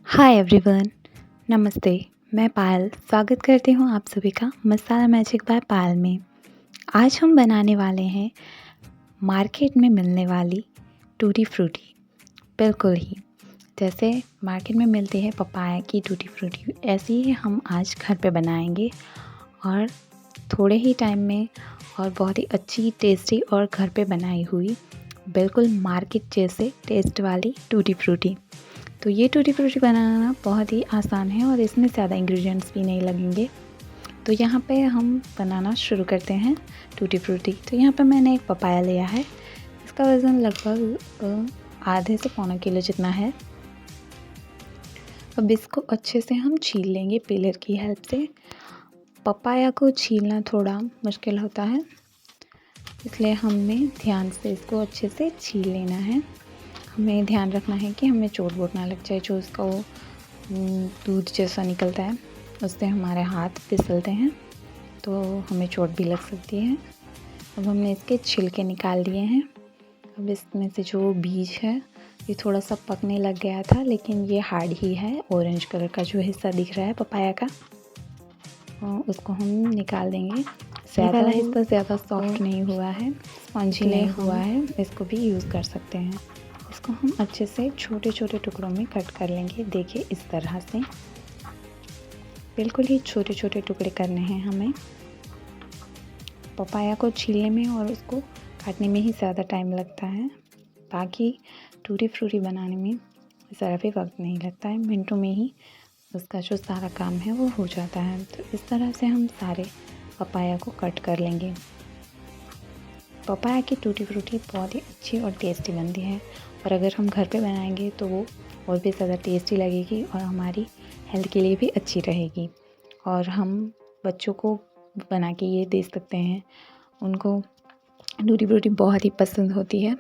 Hi everyone, नमस्ते। मैं पायल स्वागत करती हूँ आप सभी का मसाला मैजिक बाय पायल में। आज हम बनाने वाले हैं मार्केट में मिलने वाली टूटी फ्रूटी। बिल्कुल ही जैसे मार्केट में मिलती है पपाया की टूटी फ्रूटी, ऐसी ही हम आज घर पे बनाएंगे और थोड़े ही टाइम में और बहुत ही अच्छी टेस्टी और घर पे बनाई हुई बिल्कुल मार्केट जैसे टेस्ट वाली टूटी फ्रूटी। तो ये टूटी फ्रूटी बनाना बहुत ही आसान है और इसमें ज़्यादा इंग्रेडिएंट्स भी नहीं लगेंगे। तो यहाँ पे हम बनाना शुरू करते हैं टूटी फ्रूटी। तो यहाँ पे मैंने एक पपाया लिया है, इसका वज़न लगभग आधे से पौना किलो जितना है। अब इसको अच्छे से हम छील लेंगे पीलर की हेल्प से। पपाया को छीलना थोड़ा मुश्किल होता है, इसलिए हमें ध्यान से इसको अच्छे से छील लेना है। हमें ध्यान रखना है कि हमें चोट वोट ना लग जाए। जो उसका वो दूध जैसा निकलता है उससे हमारे हाथ फिसलते हैं तो हमें चोट भी लग सकती है। अब हमने इसके छिलके निकाल लिए हैं। अब इसमें से जो बीज है ये थोड़ा सा पकने लग गया था, लेकिन ये हार्ड ही है। ऑरेंज कलर का जो हिस्सा दिख रहा है पपाया का उसको हम निकाल देंगे। ये वाला हिस्सा ज़्यादा सॉफ्ट नहीं हुआ है, स्पंजी नहीं हुआ है, इसको भी यूज़ कर सकते हैं। इसको हम अच्छे से छोटे छोटे टुकड़ों में कट कर लेंगे। देखिए इस तरह से बिल्कुल ही छोटे छोटे टुकड़े करने हैं हमें। पपाया को छीलने में और उसको काटने में ही ज़्यादा टाइम लगता है, बाकी टूटी फ्रूटी बनाने में ज़रा भी वक्त नहीं लगता है। मिनटों में ही उसका जो सारा काम है वो हो जाता है। तो इस तरह से हम सारे पपाया को कट कर लेंगे। पपाया की टूटी फ्रूटी बहुत ही अच्छी और टेस्टी बनती है और अगर हम घर पे बनाएंगे तो वो और भी ज़्यादा टेस्टी लगेगी और हमारी हेल्थ के लिए भी अच्छी रहेगी। और हम बच्चों को बना के ये दे सकते हैं, उनको टूटी फ्रूटी बहुत ही पसंद होती है।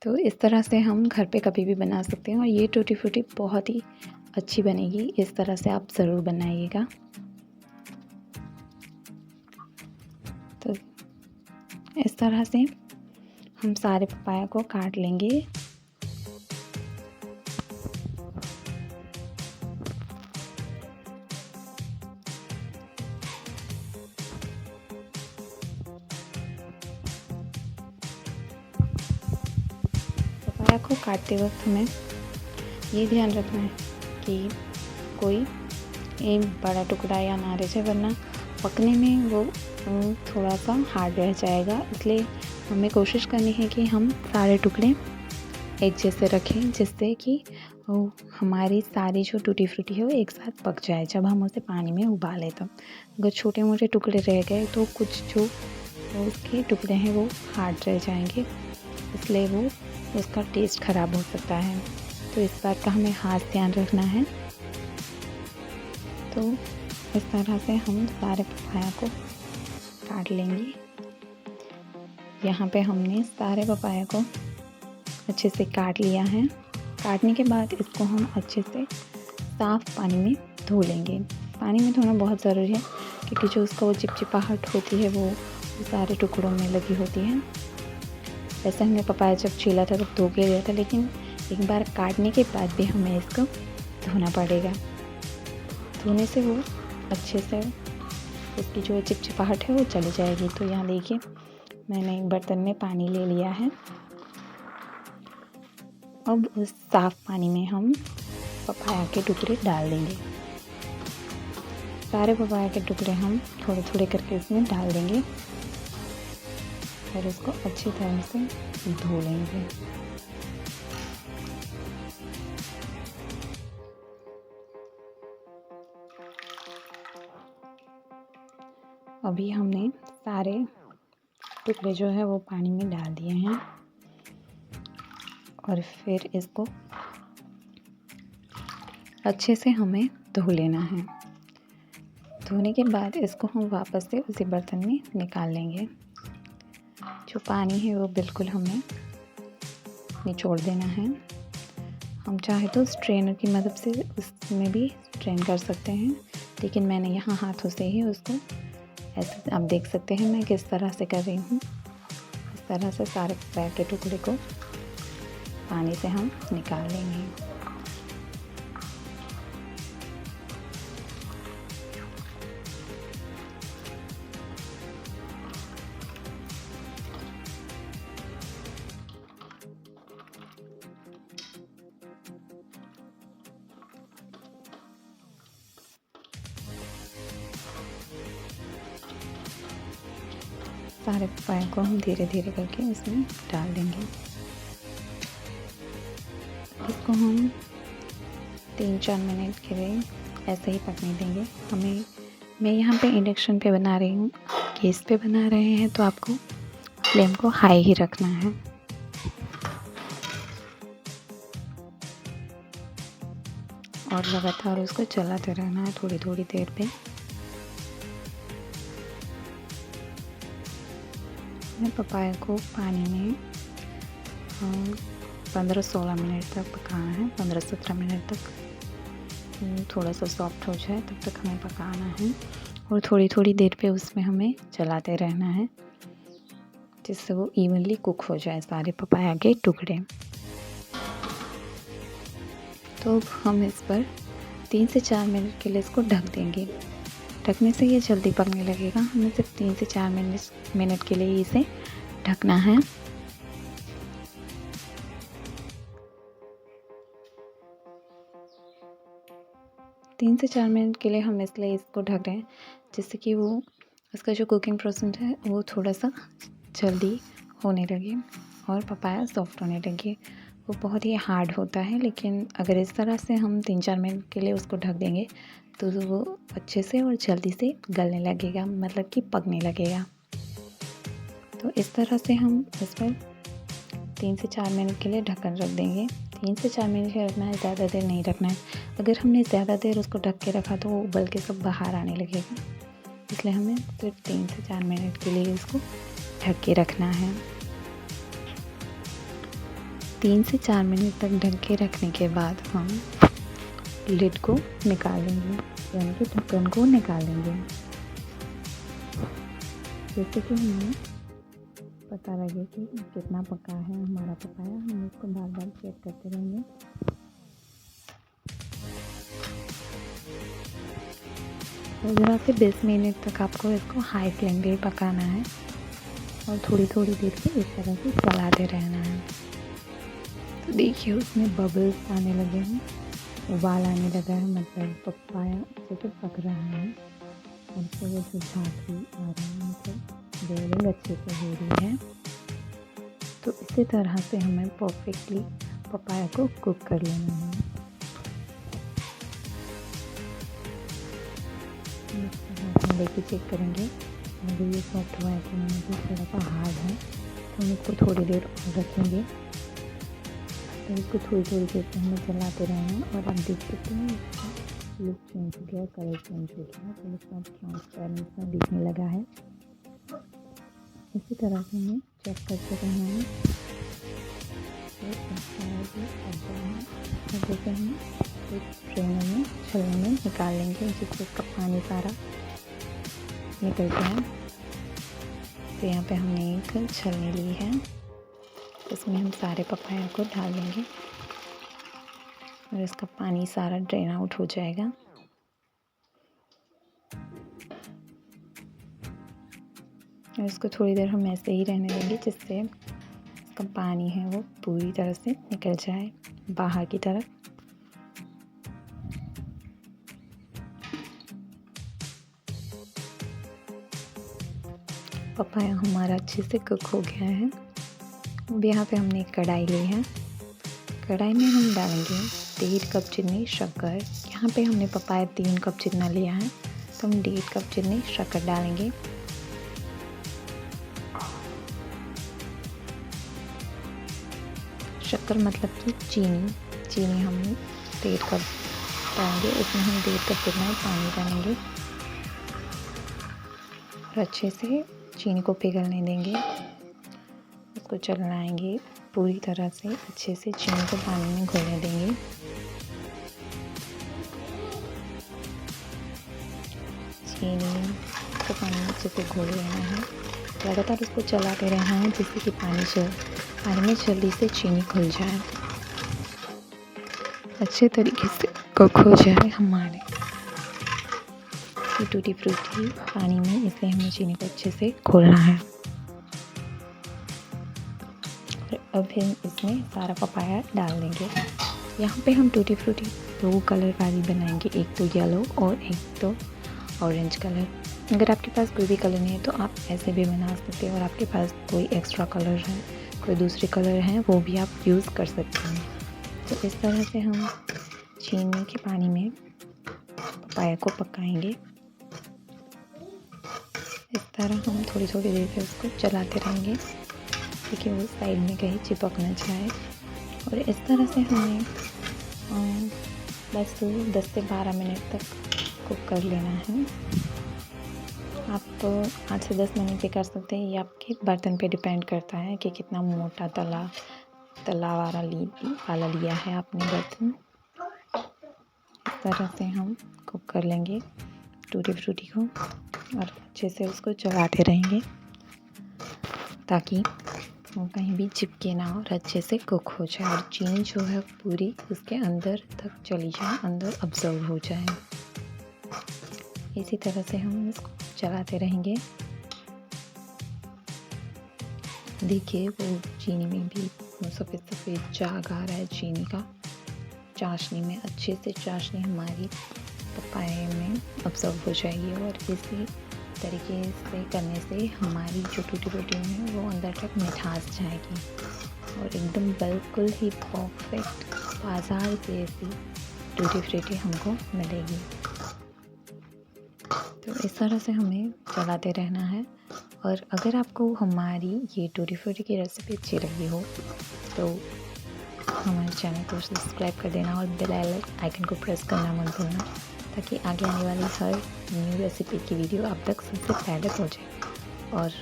तो इस तरह से हम घर पे कभी भी बना सकते हैं और ये टूटी फ्रूटी बहुत ही अच्छी बनेगी। इस तरह से आप ज़रूर बनाइएगा। तो इस तरह से हम सारे पपाया को काट लेंगे। पपाया को काटते वक्त हमें ये ध्यान रखना है कि कोई एक बड़ा टुकड़ा या ना रह जाए, वरना पकने में वो थोड़ा सा हार्ड रह जाएगा। इसलिए हमें कोशिश करनी है कि हम सारे टुकड़े एक जैसे रखें, जिससे कि वो हमारी सारी जो टूटी फ्रूटी है वो एक साथ पक जाए जब हम उसे पानी में उबालें। तो अगर छोटे मोटे टुकड़े रह गए तो कुछ जो उसके टुकड़े हैं वो हार्ड रह जाएंगे, इसलिए वो उसका टेस्ट ख़राब हो सकता है। तो इस बात का हमें खास ध्यान रखना है। तो इस तरह से हम सारे पपाया को काट लेंगे। यहाँ पे हमने सारे पपाया को अच्छे से काट लिया है। काटने के बाद इसको हम अच्छे से साफ़ पानी में धो लेंगे। पानी में धोना बहुत ज़रूरी है क्योंकि जो उसका वो चिपचिपाहट होती है वो सारे टुकड़ों में लगी होती है। वैसे हमने पपाया जब छीला था तब धो के लिया था, लेकिन एक बार काटने के बाद भी हमें इसको धोना पड़ेगा। धोने से वो अच्छे से उसकी जो चिपचिपाहट है वो चली जाएगी। तो यहाँ देखिए मैंने एक बर्तन में पानी ले लिया है। अब उस साफ़ पानी में हम पपाया के टुकड़े डाल देंगे। सारे पपाया के टुकड़े हम थोड़े थोड़े करके इसमें डाल देंगे और इसको अच्छी तरह से धो लेंगे। अभी हमने सारे टुकड़े जो है वो पानी में डाल दिए हैं और फिर इसको अच्छे से हमें धो लेना है। धोने के बाद इसको हम वापस से उसी बर्तन में निकाल लेंगे। जो पानी है वो बिल्कुल हमें निचोड़ देना है। हम चाहे तो स्ट्रेनर की मदद से उसमें भी स्ट्रेन कर सकते हैं, लेकिन मैंने यहाँ हाथों से ही उसको ऐसे आप देख सकते हैं मैं किस तरह से कर रही हूँ। इस तरह से सारे पपाया के टुकड़े को पानी से हम निकाल लेंगे। सारे पपाया को हम धीरे धीरे करके इसमें डाल देंगे। इसको हम 3-4 मिनट के लिए ऐसे ही पकने देंगे। मैं यहाँ पे इंडक्शन पे बना रही हूँ, गैस पे बना रहे हैं तो आपको फ्लेम को हाई ही रखना है। और लगातार उसको चलाते रहना है थोड़ी थोड़ी देर पे। मैं पपाया को पानी में 15-16 मिनट तक पकाना है, 15-17 मिनट तक। थोड़ा सा सॉफ्ट हो जाए तब तक हमें पकाना है और थोड़ी थोड़ी देर पे उसमें हमें चलाते रहना है जिससे वो इवनली कुक हो जाए सारे पपाया के टुकड़े। तो अब हम इस पर 3 से 4 मिनट के लिए इसको ढक देंगे। ढकने से ये जल्दी पकने लगेगा। हमें सिर्फ 3 से 4 मिनट के लिए इसे ढकना है। तीन से 4 मिनट के लिए हम इसलिए इसको ढक रहे हैं जिससे कि वो उसका जो कुकिंग प्रोसेस है वो थोड़ा सा जल्दी होने लगे और पपाया सॉफ्ट होने लगे। वो बहुत ही हार्ड होता है, लेकिन अगर इस तरह से हम 3-4 मिनट के लिए उसको ढक देंगे तो वो अच्छे से और जल्दी से गलने लगेगा, मतलब कि पकने लगेगा। तो इस तरह से हम इस पर 3 से 4 मिनट के लिए ढक्कन रख देंगे। 3 से 4 मिनट के रखना है, ज़्यादा देर नहीं रखना है। अगर हमने ज़्यादा देर उसको ढक के रखा तो वो उबल के सब बाहर आने लगेगा, इसलिए हमें सिर्फ 3 से 4 मिनट के लिए उसको ढक के रखना है। 3 से 4 मिनट तक ढक के रखने के बाद हम लिड को निकाल लेंगे, यानी कि ढक्कन को निकाल लेंगे। जैसे कि हमें पता लगे कि कितना पका है हमारा पपाया, हम इसको बार बार चेक करते रहेंगे। पंद्रह से 20 मिनट तक आपको इसको हाई फ्लेम पे पकाना है और थोड़ी थोड़ी देर पे इस तरह से चलाते रहना है। तो देखिए उसमें बबल्स आने लगे हैं, उबाल आने लगा है, मतलब पपाया अच्छे से पक रहा है और उससे वो जो झाग भी आ रहा है, मतलब बॉइलिंग अच्छे से हो रही है। तो इसी तरह से हमें परफेक्टली पपाया को कुक कर लेना है। हम लेके चेक करेंगे अगर ये सॉफ्ट हुआ है कि नहीं, तो थोड़ा सा हार्ड है तो हम इसको थोड़ी देर और रखेंगे। तो इसको थोड़ी थोड़ी देर से हमें चलाते रहना और आप देख सकते हैं इसका लुक चेंज हो गया, कलर चेंज हो गया, तो इसका ट्रांसपेरेंट सा दिखने लगा है। इसी तरह से हमें चेक करते रहना है। और जैसे हम एक ट्रेनर में छलनी में निकाल लेंगे जिससे उसका पानी सारा निकल जाए। तो यहाँ पे हमने एक छलनी ली है, इसमें हम सारे पपाया को डाल देंगे और इसका पानी सारा ड्रेन आउट हो जाएगा। और इसको थोड़ी देर हम ऐसे ही रहने देंगे जिससे इसका पानी है वो पूरी तरह से निकल जाए बाहर की तरफ। पपाया हमारा अच्छे से कुक हो गया है। अब यहाँ पे हमने एक कढ़ाई ली है, कढ़ाई में हम डालेंगे 1.5 कप जितनी शक्कर। यहाँ पे हमने पपाया 3 कप जितना लिया है तो हम 1.5 कप जितनी शक्कर डालेंगे। शक्कर मतलब कि चीनी हम 1.5 कप डालेंगे, इसमें हम 1.5 कप जितना पानी डालेंगे और अच्छे से चीनी को पिघलने देंगे। उसको चलाएंगे पूरी तरह से, अच्छे से चीनी को पानी में घुलने देंगे। चीनी को पानी में अच्छे से घोल लेना है, लगातार उसको चलाते रहना है जिससे कि पानी में जल्दी से चीनी घुल जाए, अच्छे तरीके से कुक हो जाए हमारे टूटी फ्रूटी पानी में। इसलिए हमें चीनी को अच्छे से घोलना है। और अब हम इसमें सारा पपाया डाल देंगे। यहाँ पे हम टूटी फ्रूटी 2 कलर वाली बनाएंगे, एक तो येलो और एक तो ऑरेंज कलर। अगर आपके पास कोई भी कलर नहीं है तो आप ऐसे भी बना सकते हैं, और आपके पास कोई एक्स्ट्रा कलर है, कोई दूसरे कलर हैं, वो भी आप यूज़ कर सकते हैं। तो इस तरह से हम चीनी के पानी में पपाया को पकाएंगे। इस तरह हम थोड़ी थोड़ी देर से उसको चलाते रहेंगे ताकि वो साइड में कहीं चिपक न जाए। और इस तरह से हमें बस 10 से 12 मिनट तक कुक कर लेना है। आप 8 से 10 मिनट भी कर सकते हैं, ये आपके बर्तन पे डिपेंड करता है कि कितना मोटा तला वाला लिया है आपने बर्तन। इस तरह से हम कुक कर लेंगे टूटी फ्रूटी को और अच्छे से उसको चलाते रहेंगे ताकि वो कहीं भी चिपके ना और अच्छे से कुक हो जाए और चीनी जो है पूरी उसके अंदर तक चली जाए, अंदर अब्जॉर्ब हो जाए। इसी तरह से हम इसको चलाते रहेंगे। देखिए वो चीनी में भी सफ़ेद सफ़ेद झाग आ रहा है चीनी का। चाशनी में अच्छे से चाशनी हमारी पपाए में अब्जॉर्ब हो जाएगी और इसी तरीके से करने से हमारी जो टूटी फ्रूटी है वो अंदर तक मिठास जाएगी और एकदम बिल्कुल ही परफेक्ट बाज़ार जैसी टूटी फ्रूटी हमको मिलेगी। तो इस तरह से हमें चलाते रहना है। और अगर आपको हमारी ये टूटी फ्रूटी की रेसिपी अच्छी लगी हो तो हमारे चैनल को सब्सक्राइब कर देना और बेल आइकन को प्रेस करना मत भूलना ताकि आगे आने वाली हर न्यू रेसिपी की वीडियो आप तक सबसे पहले पहुंचे। और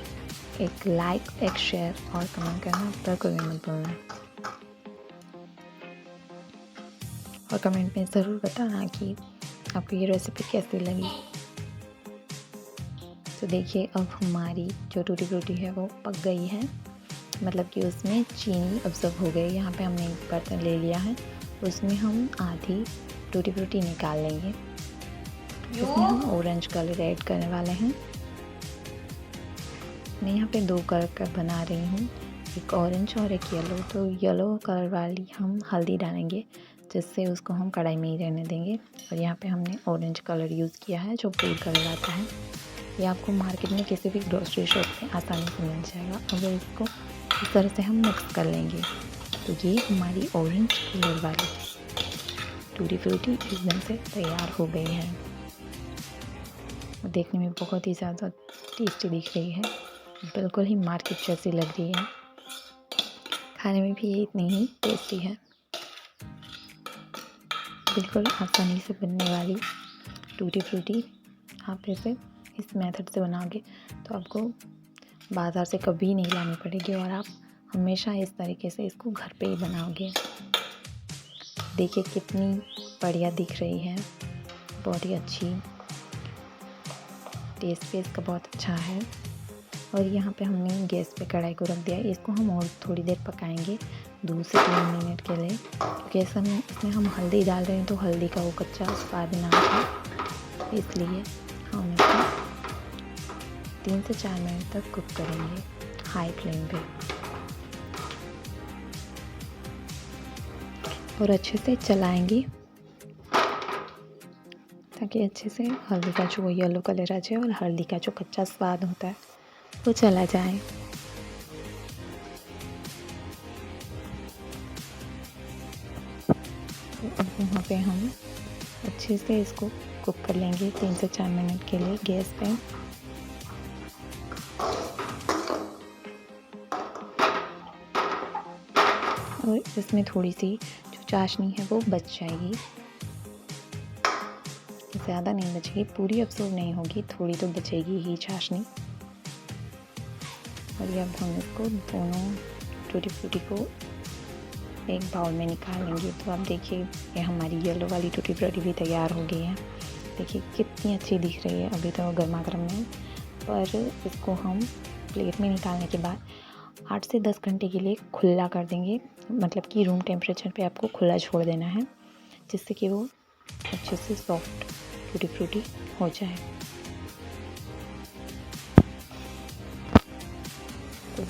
एक लाइक, एक शेयर और कमेंट करना बिल्कुल भी मत भूलना। और कमेंट में ज़रूर बताना कि आपको ये रेसिपी कैसी लगी। तो देखिए अब हमारी जो टूटी फ्रूटी है वो पक गई है, मतलब कि उसमें चीनी अब्जॉर्ब हो गई। यहाँ पे हमने एक बर्तन ले लिया है, उसमें हम आधी टूटी फ्रूटी निकाल लेंगे। इसमें हम ऑरेंज कलर ऐड करने वाले हैं। मैं यहाँ पे 2 कलर का बना रही हूँ, एक ऑरेंज और एक येलो। तो येलो कलर वाली हम हल्दी डालेंगे जिससे उसको हम कढ़ाई में ही रहने देंगे। और यहाँ पे हमने ऑरेंज कलर यूज़ किया है जो फूड कलर आता है। ये आपको मार्केट में किसी भी ग्रोसरी शॉप पे आसानी से मिल जाएगा। अब इसको इस तरह से हम मिक्स कर लेंगे। तो ये हमारी ऑरेंज कलर वाली टूटी फ्रूटी एकदम से तैयार हो गई है। देखने में बहुत ही ज़्यादा टेस्टी दिख रही है, बिल्कुल ही मार्केट जैसी लग रही है। खाने में भी ये इतनी ही टेस्टी है। बिल्कुल आसानी से बनने वाली टूटी फ्रूटी आप इसे इस मेथड से बनाओगे तो आपको बाज़ार से कभी नहीं लानी पड़ेगी और आप हमेशा इस तरीके से इसको घर पे ही बनाओगे। देखिए कितनी बढ़िया दिख रही है, बहुत ही अच्छी, टेस्ट भी इसका बहुत अच्छा है। और यहाँ पे हमने गैस पे कढ़ाई को रख दिया। इसको हम और थोड़ी देर पकाएंगे 2 से 3 मिनट के लिए, क्योंकि इसमें हम हल्दी डाल रहे हैं तो हल्दी का वो कच्चा स्वाद ना आए, इसलिए हम इसको 3 से 4 मिनट तक कुक करेंगे हाई फ्लेम पे और अच्छे से चलाएंगे ताकि अच्छे से हल्दी का जो येलो कलर आ जाए और हल्दी का जो कच्चा स्वाद होता है वो चला जाए। तो अब यहाँ पे हम अच्छे से इसको कुक कर लेंगे 3 से 4 मिनट के लिए गैस पे। और इसमें थोड़ी सी जो चाशनी है वो बच जाएगी, ज़्यादा नहीं बचेगी, पूरी अब्सॉर्ब नहीं होगी, थोड़ी तो बचेगी ही चाशनी। और ये अब हम इसको दोनों टूटी फ्रूटी को एक बाउल में निकाल लेंगे। तो आप देखिए ये हमारी येलो वाली टूटी फ्रूटी भी तैयार हो गई है। देखिए कितनी अच्छी दिख रही है, अभी तो गर्मा गर्म है। पर इसको हम प्लेट में निकालने के बाद 8 से 10 घंटे के लिए खुला कर देंगे, मतलब कि रूम टेम्परेचर पे आपको खुला छोड़ देना है जिससे कि वो अच्छे से सॉफ्ट टूटी फ्रूटी हो जाए। तो